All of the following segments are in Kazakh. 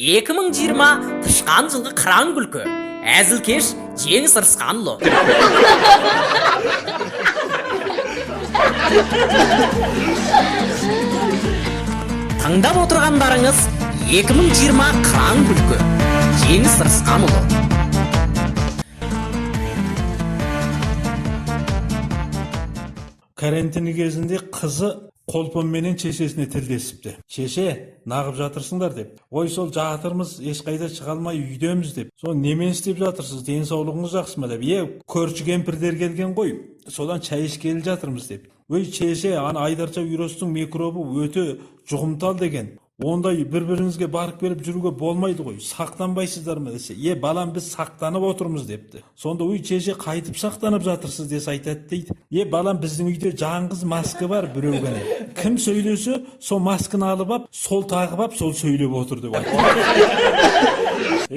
2020 тышқан жылғы қыран күлкі. Әзілкеш жеңіс ырысқанұлы. Тыңдап отырғандарыңыз 2020 қыран күлкі. Жеңіс ырысқанұлы. Карантин кезінде қызы қолпонменен шешесіне тілдесіпті. Шеше, нағып жатырсыңдар деп. Ой, сол жатырмыз, ешқайда шыға алмай үйдеміз деп. Сол немен істеп жатырсыз? Денсаулығыңыз жақсы ма деп. Көрші кемпірдер келген ғой. Содан шай ішкелі жатырмыз деп. Ой, шеше, айдарша вирустың микробы өте жұғымтал деген. Ондай бір-біріңізге барып келіп жүруге болмайды ғой. Сақтанбайсыздар ма десе. Балам, біз сақтанып отырмыз депті. Сонда ой, шеше, қайтып сақтанып жатырсыз десе айтады дейді. Балам, біздің үйде жаңғыз маска бар біреугene. Кім сөйлесе, сол масканы алып ап, сол тағып ап, сол сөйлеп отыр деп айтады.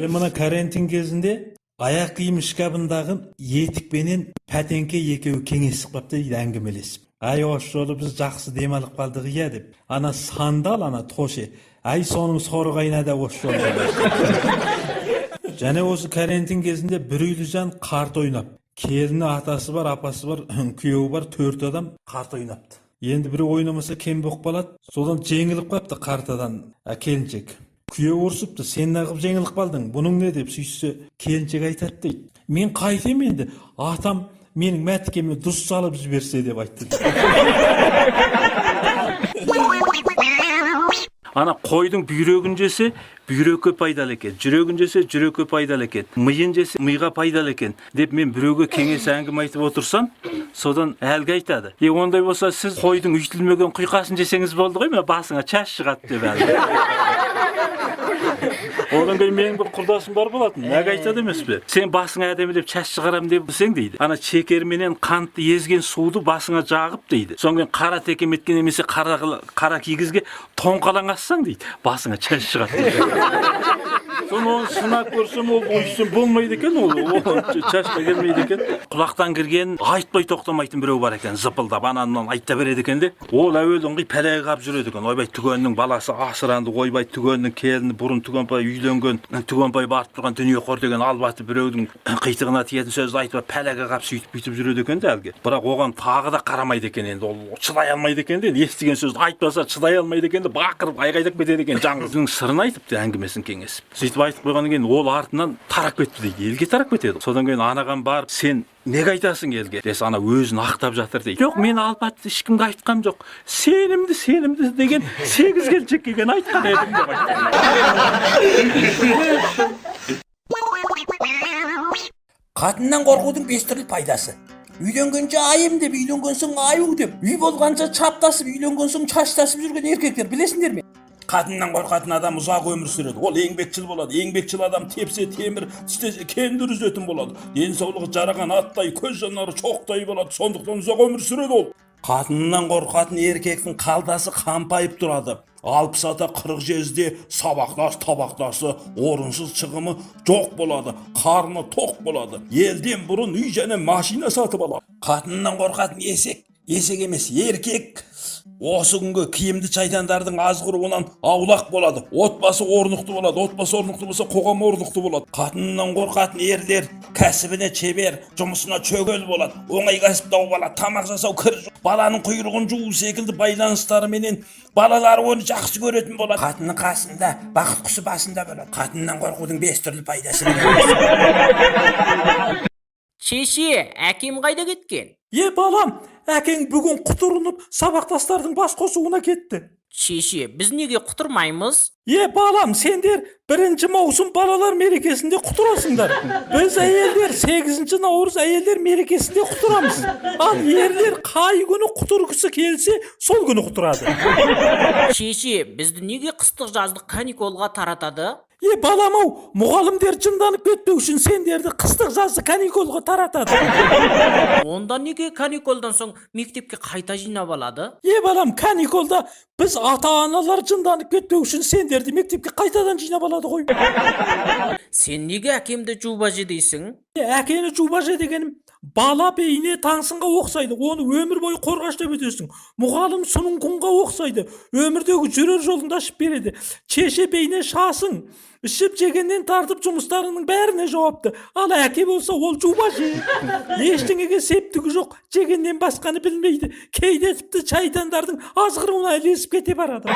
Мына карантин кезінде аяқ киім шкабындағы етікпенен пәтеңке екеуі кеңесіп қапты дейді, әңгімелесіп. Осы жолы біз жақсы демалып қалдық деп. Ана сандал, ана тоше. Соның сорғайна да осы жолы. Және осы карантин кезінде бір үйлі жан қарт ойнап. Келіні атасы бар, апасы бар, күйеуі бар, 4 адам қарт ойнапты. Енді бір ойнамаса кем боқ балады. Содан жеңіліп қапты қартадан келіншек. Күйеуі ұрсыпты, сен нағып жеңіліп қалдың, бұның не деп сүйсе, келіншек айтады дейді. Мен қайтем енді, атам менің мәтікеме дұс салып жіберсе деп айтты. Ана қойдың бүйрегін жесе, бүйрекке пайдалы екен. Жүрегін жесе, жүрекке пайдалы екен. Миын жесе, миға пайдалы екен. Деп мен біреуге кеңес әңгіме айтып отырсам, содан әлгі айтады. Ондай болса, сіз қойдың үйтілмеген құйқасын жесеңіз болды ғой, басыңа шаш шығады деп әлгі. Одан кейін менің бір құрдасым бар болатын. Неге айтады емес пе? Сен басыңа әдемілеп шаш шығарам деп сен дейді. Ана шекерменен қантты езген суды басыңа жағып дейді. Соңғы қара текеметкен немесе қара кигізге тоңқалаң ассаң дейді. Басыңа шаш шығады дейді. Соны оны сынап көрсем, ол ойсын болмайды екен, ол шашқа келмейді екен. Құлақтан кірген айтпай тоқтамайтын біреу бар екен, зыпылдап ананынан айтта береді екен де. Ол әуелі ыңғай пәлеге қап жүреді екен. Ойбай түгеннің баласы асыранды, ойбай түгеннің келіні бұрын түгенбай үйленген, түгенбай барып тұрған дүние қор деген албаты біреудің қитығына тиетін сөзді айтып пәлеге қап сөйтіп жүреді екен де әлгі. Бірақ оған тағы да қарамайды екен енді. Ол шыдай алмайды екен де, естіген сөзді айтпаса шыдай алмайды екен де, бақырып айғайдап кетеді екен. Жаңғыздың сырын айтыпты, әңгімесін кеңесіп. Сөйтіп айтып қойғаннан кейін ол артынан тарап кетті дейді. Елге тарап кетеді. Содан кейін анаған барып, сен неге айтасың елге? Десе, ана өзін ақтап жатыр дейді. Жоқ, мен албатты ешкімге айтқам жоқ. Сенімді деген 8 келіншек келген айтқан едім деп айтты. Қатыннан қорқудың 5 түрлі пайдасы. Үйленгенше айым деп, үйленген соң аю деп, үй болғанша чаптасып, үйленген соң шаштасып жүрген еркектер білесіңдер ме? Қатыннан қорқатын адам ұзақ өмір сүреді. Ол еңбекшіл болады. Еңбекшіл адам тепсе темір, тістесе кендір үзетін болады. Денсаулығы жараған аттай, көз жанары шоқтай болады. Сондықтан ұзақ өмір сүреді ол. Қатыннан қорқатын еркектің қалтасы қампайып тұрады. 60 ата 40 жезде сабақтас табақтасы, орынсыз шығымы жоқ болады. Қарны тоқ болады. Елден бұрын үй және машина сатып алады. Қатыннан қорқатын есек емес, еркек. Осы күнгі киімді шайтандардың азғыруынан аулақ болады. Отбасы орнықты болады. Отбасы орнықты болса, қоғам орнықты болады. Қатынынан қорқатын ерлер кәсібіне шебер, жұмысына чөгел болады. Оңай кәсіптау болады. Тамақ жасау, кір жуу, баланың құйрығын жуу секілді байланыстарыменен балалары оны жақсы көретін болады. Қатынның қасында, бақыт құсы басында болады. Қатыннан қорқудың 5 түрлі пайдасы. Шеше, әкем қайда кеткен? Балам, әкең бүгін құтырынып сабақтастардың бас қосуына кетті. Шеше, біз неге құтырмаймыз? Балам, сендер 1 маусым балалар мерекесінде құтырасыңдар. Біз әйелдер 8 наурыз әйелдер мерекесінде құтырамыз. Ал ерлер қай күні құтырғысы келсе, сол күні құтырады. Шеше, бізді неге қыстық жаздық каникулға таратады? Балам-ау, мұғалімдер жынданып кетпеу үшін сендерді қыстық жазды каникулға таратады. Онда неге каникулдан соң мектепке қайта жинап алады? Балам, каникулда біз ата-аналар жынданып кетпеу үшін сендерді мектепке қайтадан жинап алады ғой. Сен неге әкемді жубажы дейсің? Әкені жубажы дегенім, бала бейне таңсынға оқсайды, оны өмір бойы қорғаштап өтесің. Мұғалім сұның құңға оқсайды, өмірдегі жүрер жолында ашып береді. Шеше бейне шасың, ішіп жегеннен тартып жұмыстарының бәріне жауапты. Ал әке болса ол жубашы. Ештеңеге септігі жоқ, жегеннен басқаны білмейді. Кейде тіпті шайтандардың азғыруына ілесіп кете барады.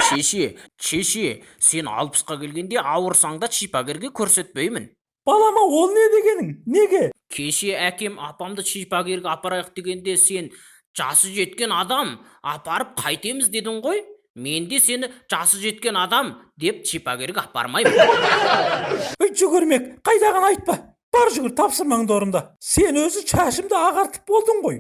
Шеше, сен 60-қа келгенде ауырсаң да шипагерге көрсетпеймін. Балама, ол не дегенің? Неге? Кеше әкем апамды шипагерге апарайық дегенде сен жасы жеткен адам апарып қайтеміз дедің ғой. Мен де сені жасы жеткен адам деп шипагерге апармаймын. Жүгірмек, қайдағын айтпа. Бар жүгір, тапсырмаңды орында. Сен өзі шашымды ағартып болдың ғой.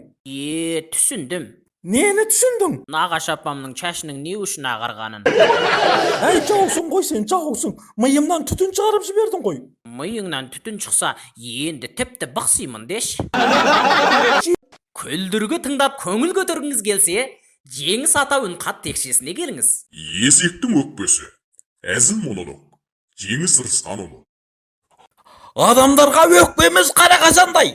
Түсіндім. Нені түсіндің? Нағаш апамның шашының не үшін ағарғанын. Әй, жаусың ғой сен, жаусың. Миымнан түтін шығарып жібердің ғой. Миыңнан түтін шықса, енді тіпті бықсимын деш. Күлдіргі тыңдап көңіл көтергіңіз келсе, Жеңіс ата үн қат текшесіне келіңіз. Есектің өкпесі. Әзіл монолог. Жеңіс Рысқанұлы. Адамдарға өкпеміз қара қазандай.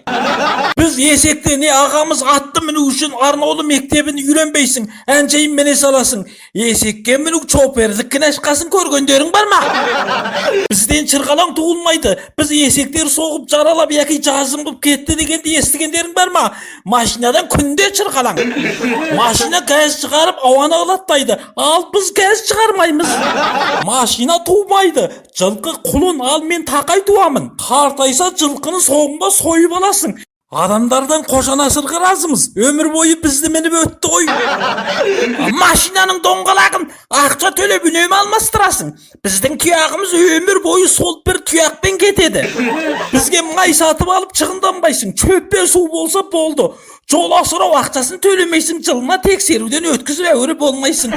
Біз есекте не ағамыз атты міну үшін Арнаулы мектебін үйренбейсің, әншейін мене саласың. Есекке міну чопердік кінәшқасын көргендерің бар ма? Бізден шырғалаң туылмайды. Біз есектер соғып жаралап яки жазым қып кетті дегенде естігендерің бар ма? Машинадан күнде шырғалаң. Машина газ шығарып ауаны ағлаттайды, ал біз газ шығармаймыз. Машина туылмайды. Жылқы құлын, ал мен тақай туамын. Қартайса жылқыны соғымға сойып аласың. Адамдардан қожанасырға разымыз. Өмір бойы бізді мініп өтті ғой. Машинаның доңғалағын ақша төлеп үнемі алмастырасың. Біздің тұяғымыз өмір бойы сол бір тұяқпен кетеді. Бізге май сатып алып шығынданбайсың. Шөппен су болса болды. Жол асырау ақшасын төлемейсің, жылына тексеруден өткізіп әуре болмайсың.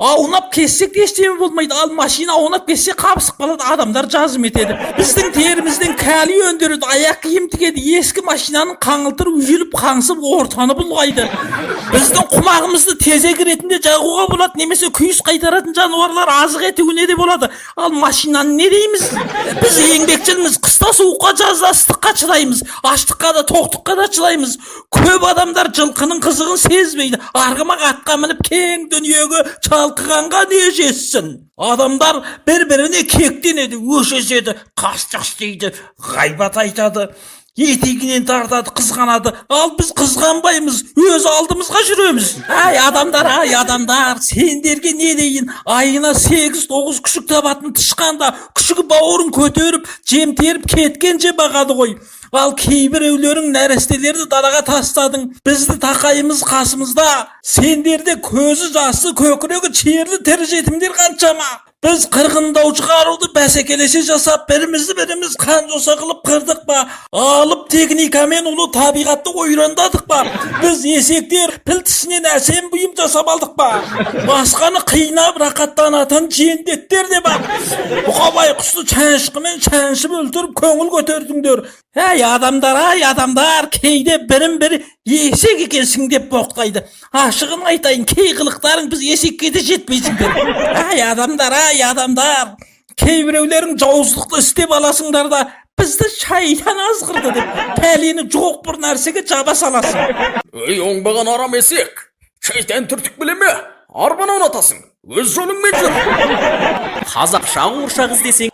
Аунап кессек ештеме болмайды, ал машина аунап кессе қабысып қалады, адамдар жазым етеді. Біздің терімізден кәли өндіреді, аяқ киім тігеді, ескі машинаның қаңылтыр үйіліп қаңсып ортаны бұлғайды. Біздің құмағымызды тезек ретінде жағуға болады, немесе күйіс қайтаратын жануарлар азық етуіне де болады. Ал машинаны не дейміз? Біз еңбекшілміз, қыста суыққа, жазда ыстыққа шыдаймыз, аштыққа да тоқтыққа да шыдаймыз. Көп адамдар жылқының қызығын сезбейді. Арғымақ атқа мініп кең дүниеге шалқығанға не жетсін? Адамдар бір-біріне кектенеді, өшеседі, қастық істейді, ғайбат айтады, етегінен тартады, қызғанады. Ал біз қызғанбаймыз, өз алдымызға жүреміз. Ай адамдар, сендерге не дейін? Айына 8-9 күшік табатын тышқанда күшігі бауырын көтеріп, жем теріп кеткенше бағады ғой. Ал кейбіреулерің нәрестелерді далаға тастадың. Бізді тақайымыз қасымызда. Сендерде көзі жасы, көкірегі черлі тірі жетімдер қаншама. Біз қырғындау шығаруды бәсекелесе жасап, біріміз қан жоса қылып қырдық па? Алып техникамен ұлы табиғатты ойрандадық па? Біз есектер пілтісінен әсем бұйым жасап алдық па? Басқаны қинап рақаттанатын жендеттер де бар. Бұқабай құсты чәншқымен чәншіп өлтіріп көңіл көтердіңдер. Әй адамдар, кейде бірін-бірі есек екенсің деп боқтайды. Ашығын айтайын, кей қылықтарың біз есекке де жетпейсіңдер. Әй адамдар, кейбіреулерің жауыздықты істеп аласыңдар да, бізді шайтан азғырды деп, пәлені жоқ бір нәрсеге жаба саласың. Ей оңбаған арам есек, шайтан түртік біле ме? Арбаны ұнатасың, өз жолыңмен жүр. Қазақша қуыршақ іздесең.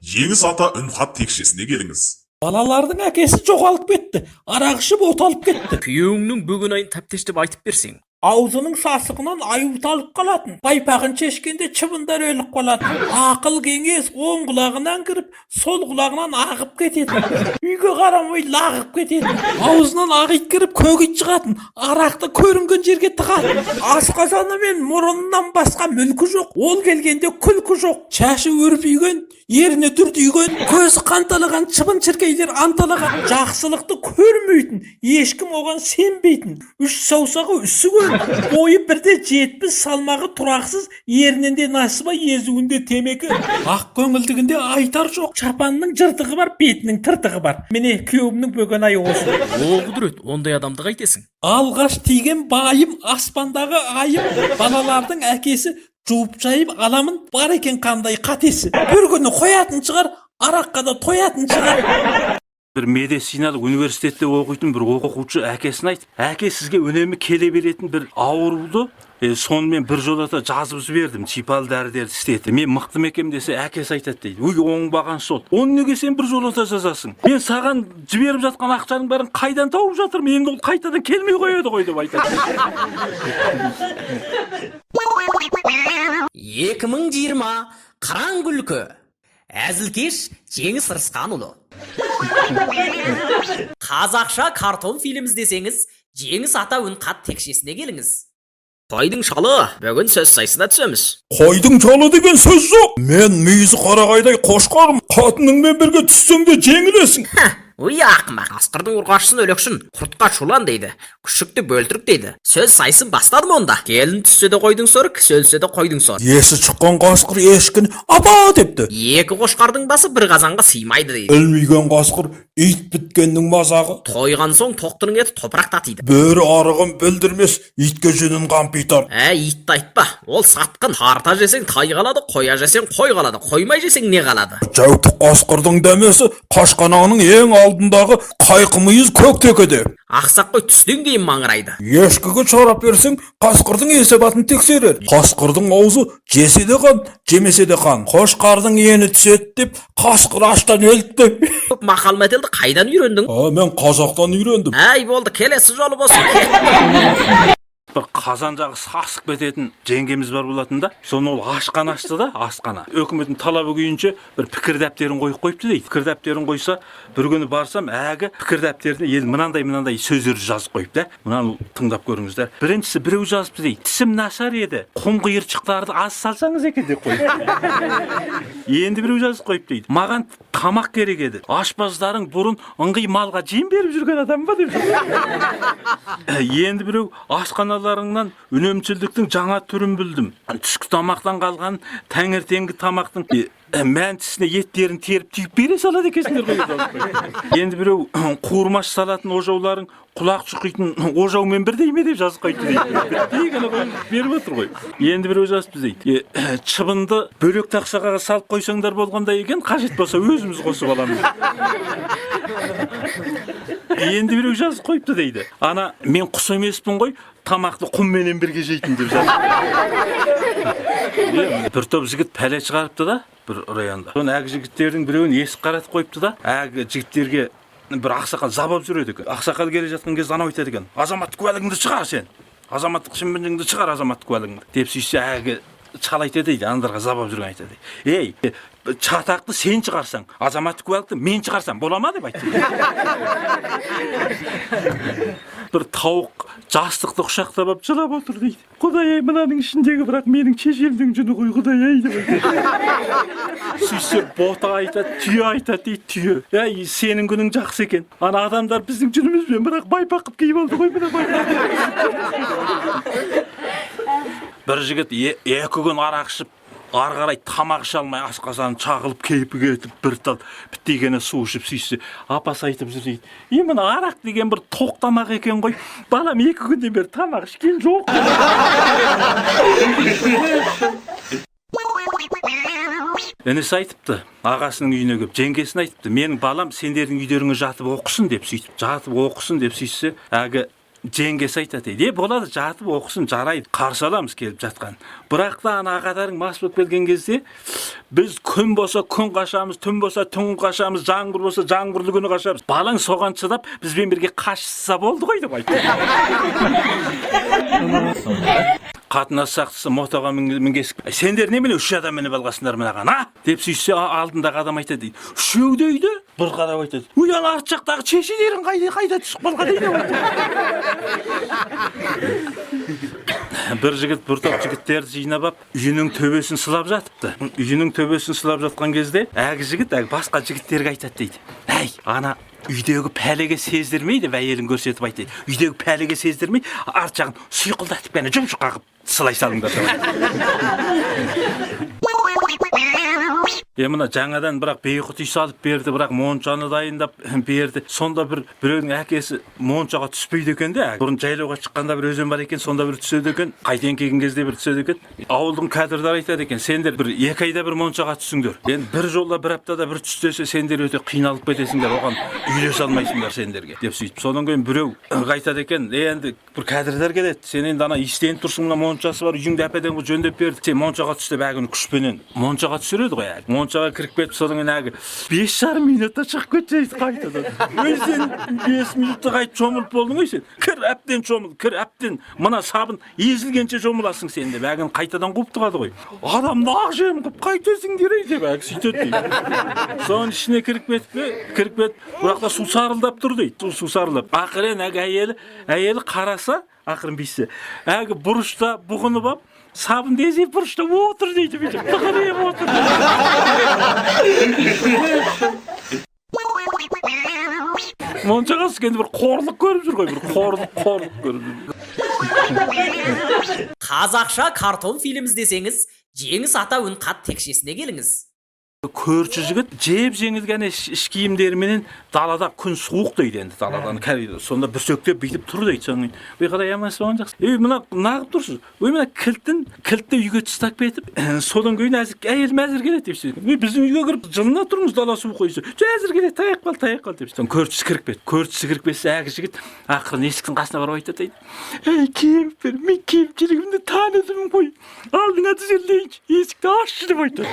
Жеңіс ата үн қат текшесіне келіңіз. Балалардың әкесі жоғалып кетті, арақ ішіп оталып кетті. Күйеуіңнің бүгін айын тәптештеп айтып берсең. Аузының сасығынан аюталып қалатын. Байпағын шешкенде чыбындар өліп қалатын. Ақыл кеңес оң құлағынан кіріп, сол құлағынан ағып кетеді. Үйге қарамай лағып кетеді. Аузынан ақ ит кіріп, көк ит шығатын. Арақты көрінген жерге тығатын. Асқазаны мен мұрынынан басқа мүлкі жоқ. Ол келгенде күлкі жоқ. Шашы өрпүйген, еріне дүрдүйген, көзі қанталаған, чыбын шіркейлер анталаған. Жақсылықты көрмейтін, ешкім оған сенбейтін. Үш саусағы үсіген. Бойы бірде 70, салмағы тұрақсыз, ерінінде насыба, езуінде темекі. Ақ көңілдігінде айтар жоқ. Шапанның жыртығы бар, бетінің тыртығы бар. Міне күйеуімнің бөгөн айы осы. О құдірет, ондай адамды қайтесің? Алғаш тиген байым, аспандағы айым. Балалардың әкесі жуып жайып аламын, бар екен қандай қатесі. Бір күні қоятын шығар, араққа да тоятын шығар. бір медициналық университетте оқитын бір оқушы әкесін айтты. Әке сізге үнемі келе беретін бір ауруды сонымен бір жолата жазып жібердім. Шипалы дәрі-дәрді істетті. Мен мықты ма екенмін десе, әкесі айтады дейді. Өй, оңбаған сол. Оны неге сен бір жолата жазасың? Мен саған жіберіп жатқан ақшаның бәрін қайдан тауып жатырмын? Енді ол қайтадан келмей қояды ғой деп айтады. 2020 қыран күлкі. Әзілкеш Жеңіс Рысқанұлы. Қазақша картон фильм іздесеңіз, Жеңіс ата үнқат текшесіне келіңіз. Қойдың шалы, бүгін сөз сайысына түсеміз. Қойдың жалы деген сөз жоқ. Мен мүйізі қарағайдай қошқарым. Қатыныңмен бірге түссең де жеңілесің. Ой ақымақ, қасқырдың ұрғашысын өлексін, құртқа шулан дейді, күшікті бөлтірік дейді. Сөз сайысын бастады ма онда? Келін түссе де қойдың соры, кісі өлсе де қойдың соры. Есі шыққан қасқыр ешкіні апа депті. Екі қошқардың басы бір қазанға сыймайды дейді. Ілмеген қасқыр ит біткеннің мазағы. Тойған соң тоқтының еті топырақ татиды. Бөрі арығын білдірмес, итке жүнін қампитар. Итті айтпа, ол сатқын. Тарта жесең тай қалады, қоя жесең қой қалады, қоймай жесең не қалады? Жәутік қасқырдың дәмесі қашқанаңның ең алдындағы қайқы мүйіз көктекеде. Ақсақ қой түстен кейін маңырайды. Ешкіге шарап берсең, қасқырдың есебатын тексерер. Қасқырдың аузы жесе де қан, жемесе де қан. Қошқардың ені түседі деп, қасқыр аштан өлді. Мақал мәтелді қайдан үйрендің? Мен қазақтан үйрендім. Болды, келесі жолы болсын. Бір қазан жағы сасық бететін жеңгеміз бар болатын да, соны ол ашқан ашты да, асқана. Өкіметтің талабы күйінше бір пікір дәптерін қойып қойыпты дейді. Пікір дәптерін қойса, бір күні барсам, әгі пікір дәптеріне ел мынандай сөздер жазып қойып та. Мынаны тыңдап көріңіздер. Біріншісі біреу жазыпты дейді. Тісім нашар еді. Құм қиыршықтарды аз салсаңыз екен деп қойды. Енді біреу жазып қойып дейді. Маған тамақ керек еді. Ашпаздарың бұрын ыңғай малға жем беріп жүрген адам ба деп. Енді біреу ашқаналарыңнан үнемшілдіктің жаңа түрін білдім. Түскі тамақтан қалған таңертеңгі тамақтың мәнтісіне еттерін теріп түйіп бере салады екенсіңдер ғой. Енді біреу қуырмаш салатын ожауларың құлақ шұқитын ожаумен бірдей ме деп жазып қойды дейді. Беріп отыр ғой. Енді біреу жазыпты дейді. Шыбынды бөлек тақшаға салып қойсаңдар болғандай екен, қажет болса өзіміз қосып аламыз. Енді біреу жазып қойыпты дейді. Ана мен құс емеспін ғой, тамақты құмменен бірге жейтін деп жазып. Бір топ жігіт пәле шығарыпты да, бір районда. Соны әгі жігіттердің біреуін есік қаратып қойыпты да, әгі жігіттерге бір ақсақал забап жүреді екен. Ақсақал келе жатқан кезде анау айтады екен: азаматтық куәлігіңді шығар сен. Азаматтық шынбенжіңді шығар, азаматтық куәлігіңді. Деп сөйтсе әгі шал айтады дейді, андарға забап жүрген айтады. Ей, чатақты сен шығарсаң, азаматтық куәлікті мен шығарсам бола ма деп айтты. Бір тауық жастықты құшақтап алып жылап отыр дейді. Құдай-ай, мынаның ішіндегі бірақ менің шешемдің жүні ғой, Құдай-ай деп айтады. Сөйтсе бота айтады, түйе айтады дейді, түйе. Ей, сенің күнің жақсы екен. Ана адамдар біздің жүнімізбен бірақ байпақ қып киіп алды ғой, мына байпақ. Бір жігіт екі күн арақ ішіп, ары қарай тамақ іше алмай асқазаны шағылып кейпі кетіп бір тал бітпегені су ішіп сөйтсе апасы айтып жүр дейді: мына арақ деген бір тоқ тамақ екен ғой, балам 2 күннен бері тамақ ішкен жоқ. Інісі айтыпты, ағасының үйіне келіп, жеңгесін айтыпты: менің балам сендердің үйлеріңе жатып оқысын деп сөйтіп, жатып оқысын деп сөйтсе, әгі жеңгесі айтады дейді: болады, жатып оқысын, жарайды, қарсы аламыз келіп жатқан. Бірақ та ана ағаларың мас болып келген кезде біз күн болса күн қашамыз, түн болса түн қашамыз, жаңбыр болса жаңбырлы күні қашамыз. Балаң соған шыдап бізбен бірге қашса болды ғой деп айтты. Қатынас сақтысы мотоға мінгесіп: сендер немене 3 адам мініп алғасыңдар мынаған, а? Деп сөйтсе алдындағы адам айтады дейді: 3 дейді. Бір қарап айтады: ой, ана арт жақтағы шешелерің қайда түсіп қалған дейді. Бір жігіт бір топ жігіттерді жинап алып үйінің төбесін сылап жатыпты. Үйінің төбесін сылап жатқан кезде әгі жігіт басқа жігіттерге айтады дейді: әй, ана үйдегі пәлеге сездірмейді, әйелін көрсетіп айтады: үйдегі пәлеге сездірмей, арт жағын сұйқылдатып қана жұмшық қағып сылай салыңдар. Мына жаңадан бірақ бейқұт үй салып берді, бірақ моншаны дайындап берді. Сонда біреудің әкесі моншаға түспейді екен де. Бұрын жайлауға шыққанда бір өзен бар екен, сонда бір түседі екен. Қайтен келген кезде бір түседі екен. Ауылдың кәдірдары айтады екен, сендер бір 2 айда бір моншаға түссіңдер. Енді бір жолда бір аптада бір түстесе сендер өте қиналып кетесіңдер, оған үйлесе алмайсыңдар сендерге деп сөйтіп. Содан кейін біреу айтады екен, енді бір кәдірдар келеді. Сен енді ана истеніп тұрсың, мына моншасы бар, үйіңді әпеден жөндеп берді. Сен моншаға түс деп әгіні күшпенен моншаға түсіреді ғой. Моншаға кіріп кетіп, содан кейін әгі 5,5 минутта шығып кетсейді қайтадан. Ой, сен 5 минутта қайтып шомылып болдың ғой сен. Кір әптен шомыл, кір әптен. Мына сабын езілгенше шомыласың сен деп әгіні қайтадан қуып тығады ғой. Адамды ақ жем қып қайтесің дерей деп әгі сөйтеді дейді. Соның ішіне кіріп кетіп, бірақта су сарылдап тұр дейді. Су сарылдап. Ақырын әгі әйелі қараса, ақырын бейсе. Әгі бұрышта бұғынып ап, сабын дезеп бұрышта отыр дейді. Бұғынып отыр. Моншаға түскенде бір қорлық көріп жүр ғой, бір қорлық көріп жүр. Қазақша картон фильм іздесеңіз, Жеңіс ата үн қат текшесіне келіңіз. Көрші жігіт жеп жеңіл ғана іш киімдеріменен далада күн суық дейді енді даладан сонда бүрсектеп бүйтіп тұр дейді. Соның қарай амансы болған жақсы. Мына нағып тұрсыз. Мына кілтті үйге тастап кетіп, содан кейін әйел мәзір келеді деп сөйтеді. Біздің үйге кіріп жылына тұрмыз, дала суық қойса. Әзір келеді, таяқ қал деп. Содан көршісі кіріп кетсе, әгі жігіт ақырын есіктің қасына барып айтады дейді. Кемпір, мен кемпірігімді таныдым ғой. Алдыңа түзелейінші, есікті ашшы деп айтады.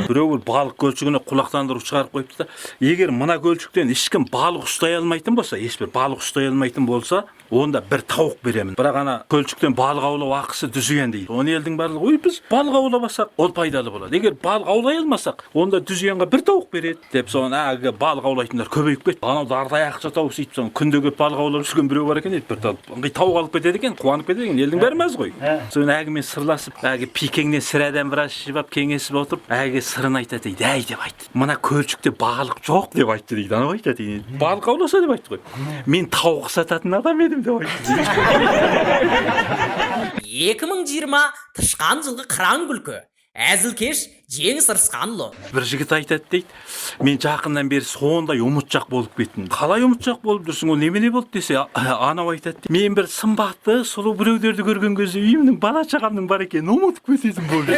Біреу балық көлшігіне құлақтандырып шығарып қойыпты да, егер мына көлшіктен ешкім балық ұстай алмайтын болса, онда бір тауық беремін. Бірақ ана көлшіктен балық аулау ақысы дүзген дейді. Оны елдің барлығы, ой, біз балық ауламасақ, ол пайдалы болады. Егер балық аулай алмасақ, онда дүзгенге бір тауық береді деп, соны әгі балық аулайтындар көбейіп кетті. Анау дардай ақша тауып сөйтіп, соны күнде көп балық аулап жүрген біреу бар екен, бір тауық алып кетеді екен, қуанып кетеді екен, елдің бәрі мәз ғой. Соны әгімен сырласып, әгі пикеңнен сірәден біраз жібап кеңесіп отырып, әге сырын айтады дейді. Әй деп айтты. Мына көлшікте балық жоқ деп айтты дейді. Анау айтады дейді. Балық ауласа деп айтты ғой. Мен тауық сататын адам едім деп айтты. 2020 тышқан жылғы қыран күлкі. Әзілкеш Жеңіс Ырысқанұлы. Бір жігіт айтады дейді, мен жақыннан бері сондай ұмытшақ болып кеттім. Қалай ұмытшақ болып жүрсің, ол немене болды десе, анау айтады, мен бір сымбатты сұлу біреулерді көрген кезде үйімнің бала шағамның бар екенін ұмытып кететін болды.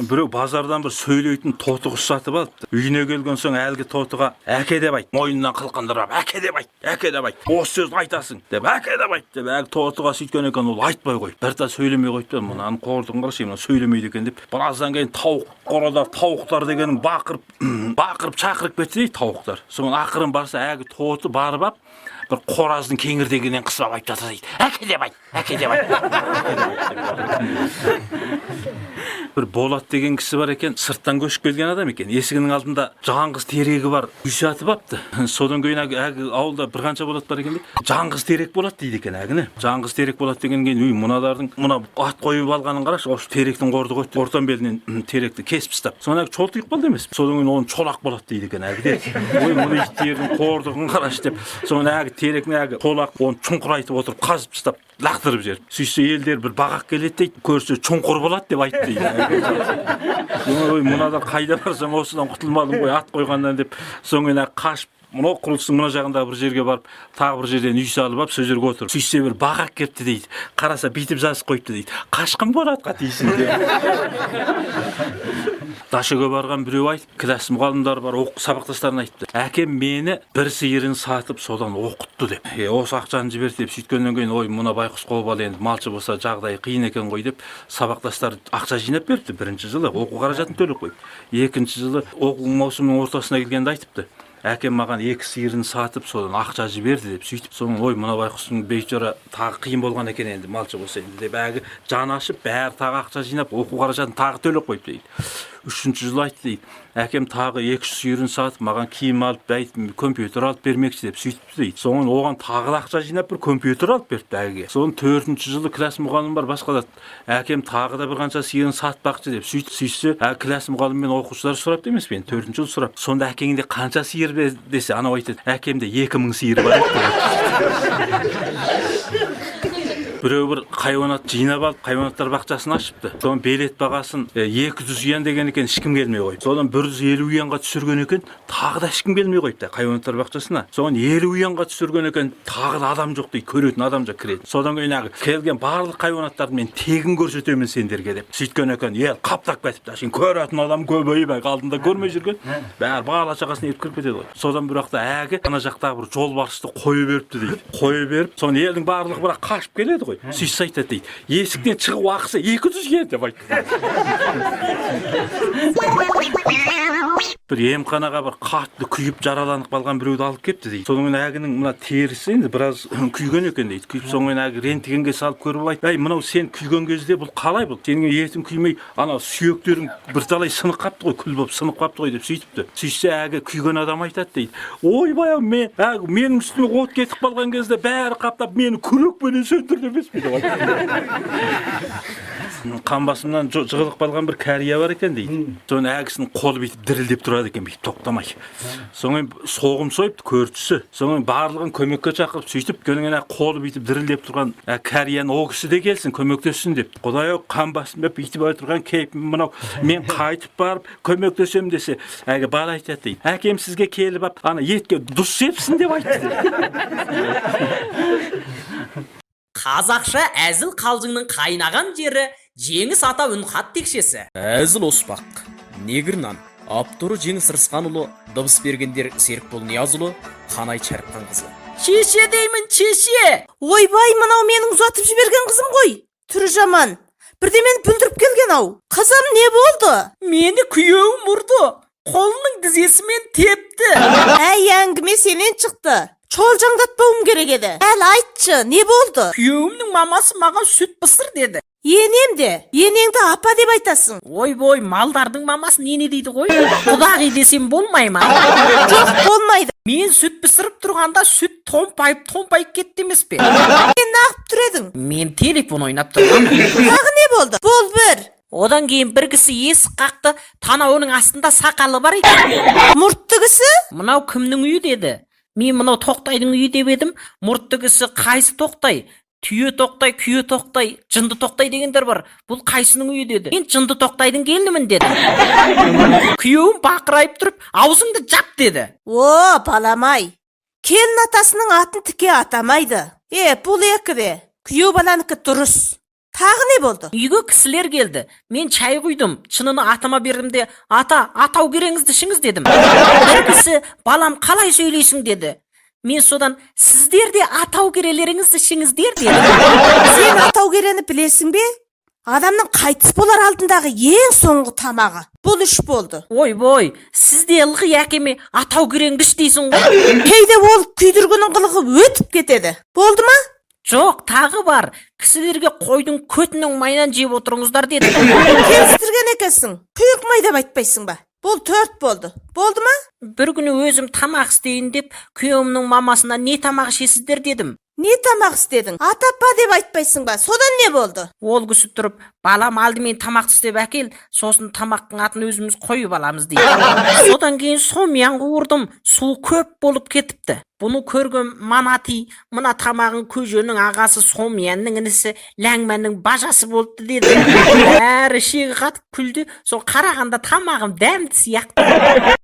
Біреу базардан бір сөйлейтін тоты құс сатып алыпты. Үйіне келген соң әлгі тотыға әке деп айт, мойнынан қылқындырып, әке деп айт, осы сөзді айтасың деп, әке деп айт деп, әлгі тотыға сөйткен екен, ол айтпай қойып, бірта сөйлемей қойыпты. Мұнан қордың қарашы, мына сөйлемейді екен деп, біраздан кейін тауықтар дегенің бақырып шақырып кетсе дейді тауықтар. Соң ақырын барса әгі тоты барып ап, бір қораздың кеңірдегінен қысып айтып жатыр дейді. Әке деп айт. Бір Болат деген кісі бар екен, сырттан көшіп келген адам екен. Есігінің алдында жаңғыз терегі бар, үй сатып апты. Содан кейін әгі ауылда бір қанша Болат бар екен дейді. Жаңғыз терек болады дейді екен әгіні. Жаңғыз терек болады деген кейін, мына ат қойып алғанын қарашы, осы теректің қорды қойды, ортан белінен теректі кесіп тастап. Содан әгі чолтиып қалды емес. Содан кейін оны чолақ болады дейді екен әгі де. Мұны иттердің қордығын қарашы деп. Содан әгі теректің әгі чолақ оны чұңқырайтып отырып қазып тастап лақтырып жіберді. Сөйтсе елдер бір бағақ келеді дейді, көрсе чұңқыр болады деп айтты дейді. Мынадан қайда барсам осыдан құтылмадым ғой, ат қойғаннан деп. соңына қашып, мынау құрылыстың мына жағында бір жерге барып, тағы бір жерден үй салып алып, сол жерге отырып. Сөйтсе бір бағақ кепті дейді. Қараса бүйтіп жазып қойыпты дейді. Қашқын Болатқа тиісін деп. Дашаға барған біреу айтып, класс мұғалімдер бар, сабақтастарына айтты. Әкем мені бір сиырын сатып, содан оқытты деп. Осы ақшаны жіберді деп, сөйткеннен кейін, ой, мына байқұс қолбал енді малшы болса жағдайы қиын екен ғой деп, сабақтастар ақша жинап берді. Бірінші жылы оқу қаражатын төлеп қойып. Екінші жылы оқу маусымының ортасына келгенде айтыпты. Әкем маған 2 сиырын сатып, содан ақша жіберді деп сөйтіп. Соң ой, мына байқұстың бейшара тағы қиын болған екен енді малшы болса енді деп әгі жан ашып, бәрі тағы ақша жинап, оқу қаражатын тағы төлеп қойып дейді. 3-ші жылы айтты дейді. Әкем тағы 2 сиырын сатып, маған киім алып, компьютер алып бермекші деп сөйтіпті дейді. Соң оған тағы ақша жинап бір компьютер алып берді әге. Соң 4-ші жылы класс мұғалім бар басқалады. Әкем тағы да бір қанша сиырын сатпақшы деп сөйтсе, класс мұғалім мен оқушылар сұрапты емес пе? 4-ші жылы сұрап. Сонда әкеңде қанша сиыр десе, анау айтады, әкемде 2000 сиыр бар еді. Бирөө бир хайванат жыйнап алып, хайванаттар бакчасын ачыпты. Сонун белет багасын 200 уян деген экен, ешким келмей койду. Содан 150 уянга түшүргөн экен, тагы да ешким келмей койду хайванаттар бакчасына. Сонун 50 уянга түшүргөн экен, тагы да адам жок дейт, көрөтүн адам жок кирет. Содан кийин келген барлык хайванаттарды мен тегин көрсөтөмүн сендерге деп. Сөйткөн экен, эл каптап кетипти. Шин көрөтүн адам көбөйбөй алдында көрмөй жүргөн. Баары бала чагасына эрип кирип кетет го. Содан бирок да ана жактагы бир жолбарысты кое берипти дейт. Кое берип, сонун элдин баардыгы бирок качып келет го. Сүйсү айтат дейт. Эсиктен чыгып акысы 200 yen деп айтты. Bir emkanaga bir katlı kuyup jaralanıp kalgan biröwdü alıp kepti deydi. Sonuň äginiň mına terisi endi biraz kuygan eken deydi. Kuyup soňra ägi rentgenге salıp görüp aýtdy. "Ay, mına sen kuygan gözde bu kalay bu? Seniň etim kuymay ana süýekleriň bir talay sınıp kapdy goý, kül bolup sınıp kapdy goý" dep süýtipdi. Süýse ägi kuygan adam aýtat deydi. "Oýbay, meniň üstüme ot ketip kalgan kezde bäri kapdap meni kürek menen söndürdi emesmi?" dep aýtdy. Kan basımdan jığılıp kalgan bir kariya var eken deydi. Soň ägisiniň kolu bitip dirildep turady eken, bitip toktamay. Soň sogum soýupdy körçüsü. Soň barlygyn kömekке çakyryp süýtüp gönüňe kolu bitip dirildep turgan kariýany o kişi de gelsin kömekleşsin dep. Godaýa kan basym hep bitip oturgan keypim mına men kaýtyp baryp kömekleşem dese, äge bala aýtat deydi. "Äkem sizge kelip ana yetke duz sepsin" dep aýtdy. Қазақша әзіл қалжыңның қайнаған жері Жеңіс ата үн хат текшесі. Әзіл оспақ, Негірнан, Аптуру Жеңіс Рысқанұлы, дыбыс бергендер Серікбол Ниязұлы, Қанай Шәріпқан қызы. Чеше деймін, чеше! Ойбай, мынау менің ұзатып жіберген қызым ғой. Түрі жаман. Бірдемені бүлдіріп келген ау. Қызым, не болды? Мені күйеуім ұрды. Қолының тізесімен тепті. Әй, әңгіме сенен шықты. Чолжаңдатпауым керек еді. Әл айтшы, не болды? Күйеуімнің мамасы маған сүт пысыр деді. Енем де, енеңді апа деп айтасың. Ойбой, малдардың мамасы нене дейді ғой. Құдағи десем болмай ма? Жоқ, болмайды. Мен сүт пісіріп тұрғанда сүт томпайып кетті емес пе? Сен нағып тұр едің? Мен телефон ойнап тұрғам. Тағы не болды? Бол бір. Одан кейін бір кісі есік қақты, танауының астында сақалы бар екен. Мұртты кісі? Мынау кімнің үйі деді. Мен мынау Тоқтайдың үйі деп едім. Мұртты кісі қайсы Тоқтай? Түйе Тоқтай, күйе Тоқтай, жынды Тоқтай дегендер бар. Бұл қайсының үйі деді. Мен жынды Тоқтайдың келінімін деді. Күйеуім бақырайып тұрып, аузыңды жап деді. О, баламай. Келін атасының атын тіке атамайды. Бұл екі де. Күйеу баланыкі дұрыс. Тағы не болды? Үйге кісілер келді. Мен чай құйдым. Чыныны атама бердім де, ата, атау кереңізді ішіңіз дедім. Бір кісі, балам қалай сөйлейсің деді. Мен содан, сіздер де атау керелеріңізді ішіңіздер деді. Сен атау керені білесің бе? Адамның қайтыс болар алдындағы ең соңғы тамағы. Бұл үш болды. Ойбой, сізде ылғи әкеме атау кереңді іш дейсің ғой. Кейде ол күйдіргінің қылығы өтіп кетеді. Болды ма? Жоқ, тағы бар. Кісілерге қойдың көтінің майынан жеп отырыңыздар деді. Келістірген екенсің. Күйік май деп айтпайсың ба? Бұл 4 болды. Болды ма? Бір күні өзім тамақ істейін деп, күйеуімнің мамасына не тамақ ішесіздер дедім. Не тамақ істедің? Атапа деп айтпайсың ба? Содан не болды? Ол кісі тұрып, балам алдымен тамақ істеп әкел, сосын тамақтың атын өзіміз қойып аламыз дейді. Содан кейін сомиян қуырдым, су көп болып кетіпті. Бұны көрген Манати, мына тамағын көженің ағасы Сомиянның інісі Ләңмәннің бажасы болды деді. Бәрі шегі қатып күлді, сол қарағанда тамағым дәмді сияқты.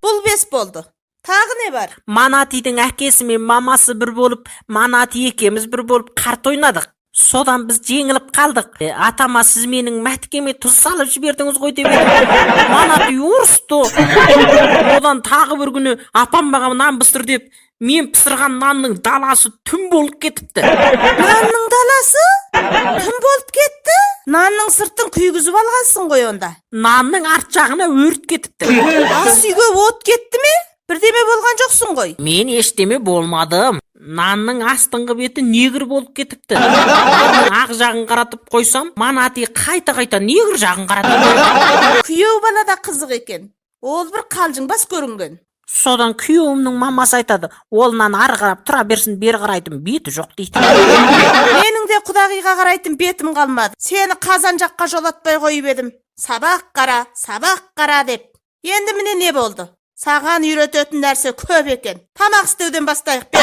Бұл 5 болды. Тағы не бар? Манатидің әкесі мен мамасы бір болып, Манати екеміз бір болып қарт ойнадық. Содан біз жеңіліп қалдық. Атама, сіз менің мәткеме тұз салып жібердіңіз ғой деп еді. Манати ұрысты. Одан тағы бір күні апам маған нан пісір деп, мен пісірған нанның даласы түн болып кетіпті. Нанның даласы? Түн болып кетті? Нанның сыртын күйгізіп алғансың ғой онда. Нанның арт жағына өрт кетіпті. Ас үйге от кетті ме? Бірдеме болған жоқсың ғой. Мен ештеме болмадым. Нанның астыңғы беті негір болып кетіпті. Нанның ақ жағын қаратып қойсам, Манати қайта негір жағын қаратып қойды. Күйеу бала да қызық екен. Ол бір қалжыңбас көрінген. Содан күйеуімнің мамасы айтады, ол нан ары қарап тұра берсін, бері қарайтын беті жоқ дейді. Менің де құдағиға қарайтын бетім қалмады. Сені қазан жаққа жолатпай қойып едім. Сабақ қара деп. Енді міне не болды? Саған үйрететін нәрсе көп екен. Тамақ істеуден бастайық.